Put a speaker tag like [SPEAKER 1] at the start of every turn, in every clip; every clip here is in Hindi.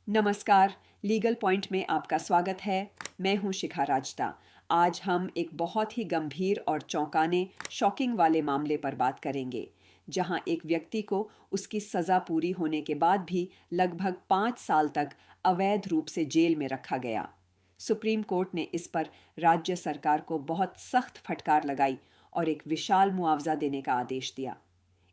[SPEAKER 1] नमस्कार, लीगल पॉइंट में आपका स्वागत है। मैं हूं शिखा राजदा। आज हम एक बहुत ही गंभीर और चौंकाने शॉकिंग वाले मामले पर बात करेंगे, जहां एक व्यक्ति को उसकी सज़ा पूरी होने के बाद भी लगभग 5 साल तक अवैध रूप से जेल में रखा गया। सुप्रीम कोर्ट ने इस पर राज्य सरकार को बहुत सख्त फटकार लगाई और एक विशाल मुआवजा देने का आदेश दिया।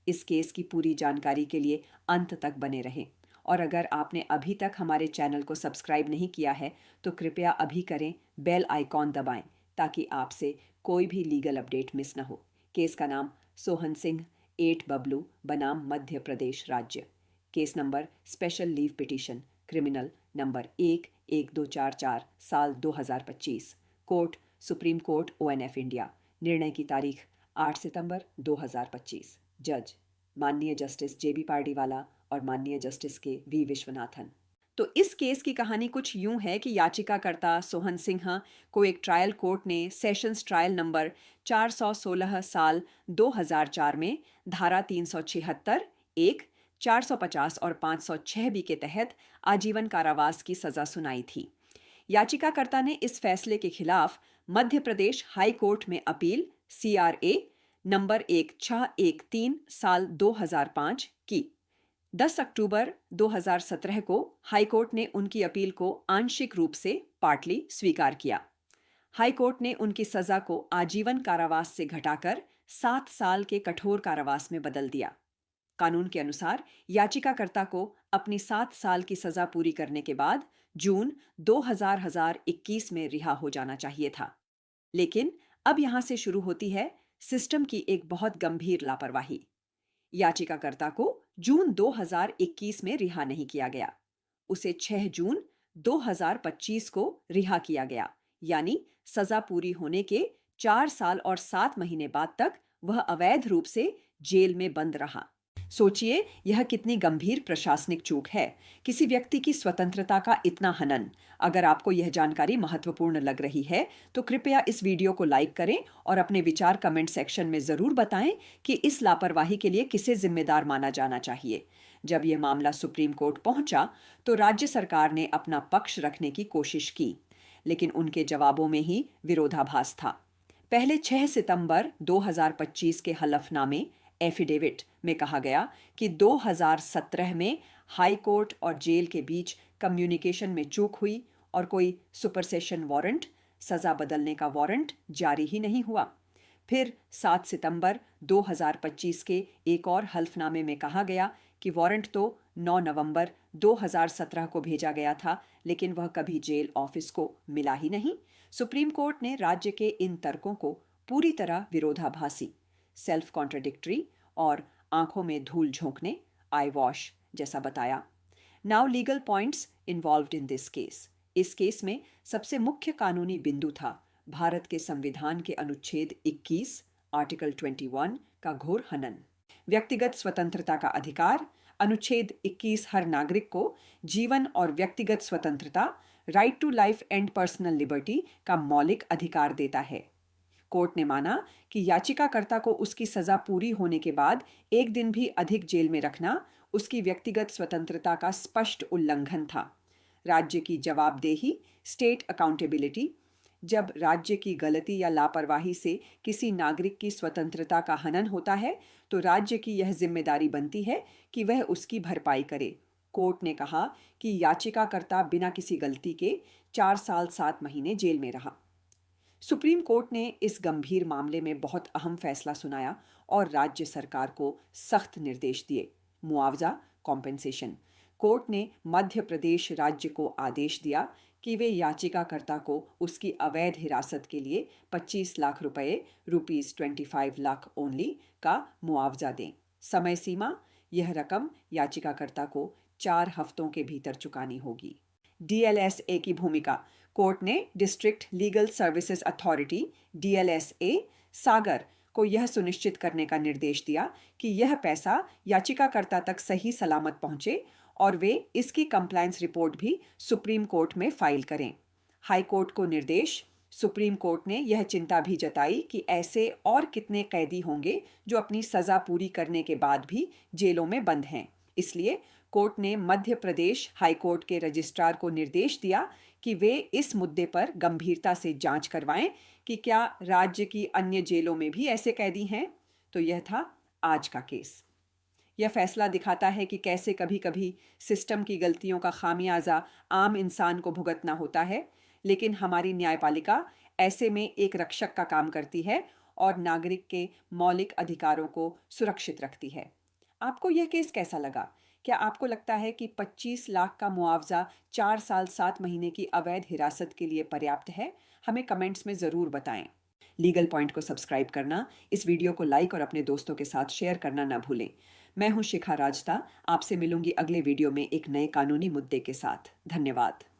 [SPEAKER 1] इस केस की पूरी जानकारी के लिए अंत तक बने रहें। और अगर आपने अभी तक हमारे चैनल को सब्सक्राइब नहीं किया है तो कृपया अभी करें, बेल आइकॉन दबाएं ताकि आपसे कोई भी लीगल अपडेट मिस न हो। केस का नाम सोहन सिंह 8 बबलू बनाम मध्य प्रदेश राज्य। Case number special leave petition criminal number 11244 साल 2025। Court supreme court ONF India. निर्णय की तारीख 8 सितंबर 2025। जज माननीय जस्टिस JB पार्डीवाला और माननीय जस्टिस के V विश्वनाथन। तो इस केस की कहानी कुछ यूं है कि याचिकाकर्ता सोहन सिंह को एक ट्रायल कोर्ट ने सेशंस ट्रायल नंबर 416 साल 2004 में धारा 376, 1, 450 और 506 बी के तहत आजीवन कारावास की सजा सुनाई थी। याचिकाकर्ता ने इस फैसले के खिलाफ मध्य प्रदेश हाई कोर्ट में अपील CRA नंबर 1613 साल 2005 की। 10 अक्टूबर 2017 को हाईकोर्ट ने उनकी अपील को आंशिक रूप से पार्टली स्वीकार किया। हाईकोर्ट ने उनकी सजा को आजीवन कारावास से घटाकर 7 साल के कठोर कारावास में बदल दिया। कानून के अनुसार याचिकाकर्ता को अपनी 7 साल की सजा पूरी करने के बाद जून 2021 में रिहा हो जाना चाहिए था। लेकिन अब यहां से शुरू होती है सिस्टम की एक बहुत गंभीर लापरवाही। याचिकाकर्ता को जून 2021 में रिहा नहीं किया गया। उसे 6 जून 2025 को रिहा किया गया, यानी सजा पूरी होने के 4 साल और 7 महीने बाद तक वह अवैध रूप से जेल में बंद रहा। सोचिए, यह कितनी गंभीर प्रशासनिक चूक है। किसी व्यक्ति की स्वतंत्रता का इतना हनन। अगर आपको यह जानकारी महत्वपूर्ण लग रही है तो कृपया इस वीडियो को लाइक करें और अपने विचार कमेंट सेक्शन में जरूर बताएं कि इस लापरवाही के लिए किसे जिम्मेदार माना जाना चाहिए। जब यह मामला सुप्रीम कोर्ट पहुंचा तो राज्य सरकार ने अपना पक्ष रखने की कोशिश की, लेकिन उनके जवाबों में ही विरोधाभास था। पहले 6 सितंबर 2025 के हलफनामे एफिडेविट में कहा गया कि 2017 में हाई कोर्ट और जेल के बीच कम्युनिकेशन में चूक हुई और कोई सुपरसेशन वारंट, सजा बदलने का वारंट जारी ही नहीं हुआ। फिर 7 सितंबर 2025 के एक और हल्फनामे में कहा गया कि वारंट तो 9 नवंबर 2017 को भेजा गया था, लेकिन वह कभी जेल ऑफिस को मिला ही नहीं। सुप्रीम कोर्ट ने राज्य के इन तर्कों को पूरी तरह विरोधाभासी, सेल्फ कॉन्ट्रडिक्टरी और आंखों में धूल झोंकने, आई वॉश जैसा बताया। Now legal points involved in this case. इस केस में सबसे मुख्य कानूनी बिंदु था भारत के संविधान के अनुच्छेद 21 आर्टिकल 21 का घोर हनन। व्यक्तिगत स्वतंत्रता का अधिकार। अनुच्छेद 21 हर नागरिक को जीवन और व्यक्तिगत स्वतंत्रता, right to life and personal liberty का मौलिक अधिकार देता है। कोर्ट ने माना कि याचिकाकर्ता को उसकी सजा पूरी होने के बाद एक दिन भी अधिक जेल में रखना उसकी व्यक्तिगत स्वतंत्रता का स्पष्ट उल्लंघन था। राज्य की जवाबदेही, स्टेट अकाउंटेबिलिटी। जब राज्य की गलती या लापरवाही से किसी नागरिक की स्वतंत्रता का हनन होता है तो राज्य की यह जिम्मेदारी बनती है कि वह उसकी भरपाई करे। कोर्ट ने कहा कि याचिकाकर्ता बिना किसी गलती के 4 साल 7 महीने जेल में रहा। सुप्रीम कोर्ट ने इस गंभीर मामले में बहुत अहम फैसला सुनाया और राज्य सरकार को सख्त निर्देश दिए। मुआवजा, कॉम्पेंसेशन। कोर्ट ने मध्य प्रदेश राज्य को आदेश दिया कि वे याचिकाकर्ता को उसकी अवैध हिरासत के लिए 25 लाख रुपए ₹25 लाख ओनली का मुआवजा दें। समय सीमा, यह रकम याचिकाकर्ता को 4 हफ्तों के भीतर चुकानी होगी। DLSA की भूमिका। कोर्ट ने district legal services authority DLSA सागर को यह सुनिश्चित करने का निर्देश दिया कि यह पैसा याचिकाकर्ता तक सही सलामत पहुंचे और वे इसकी कंप्लायंस रिपोर्ट भी सुप्रीम कोर्ट में फाइल करें। हाई कोर्ट को निर्देश। सुप्रीम कोर्ट ने यह चिंता भी जताई कि ऐसे और कितने कैदी होंगे जो अपनी सजा पूरी करने के बाद भी जेलों में बंद हैं। इसलिए कोर्ट ने मध्य प्रदेश हाई कोर्ट के रजिस्ट्रार को निर्देश दिया कि वे इस मुद्दे पर गंभीरता से जांच करवाएं कि क्या राज्य की अन्य जेलों में भी ऐसे कैदी हैं। तो यह था आज का केस। यह फैसला दिखाता है कि कैसे कभी कभी सिस्टम की गलतियों का खामियाजा आम इंसान को भुगतना होता है, लेकिन हमारी न्यायपालिका ऐसे में एक रक्षक का काम करती है और नागरिक के मौलिक अधिकारों को सुरक्षित रखती है। आपको यह केस कैसा लगा? क्या आपको लगता है कि 25 लाख का मुआवजा 4 साल 7 महीने की अवैध हिरासत के लिए पर्याप्त है? हमें कमेंट्स में ज़रूर बताएं। लीगल पॉइंट को सब्सक्राइब करना, इस वीडियो को लाइक और अपने दोस्तों के साथ शेयर करना ना भूलें। मैं हूं शिखा राजता। आपसे मिलूंगी अगले वीडियो में एक नए कानूनी मुद्दे के साथ। धन्यवाद।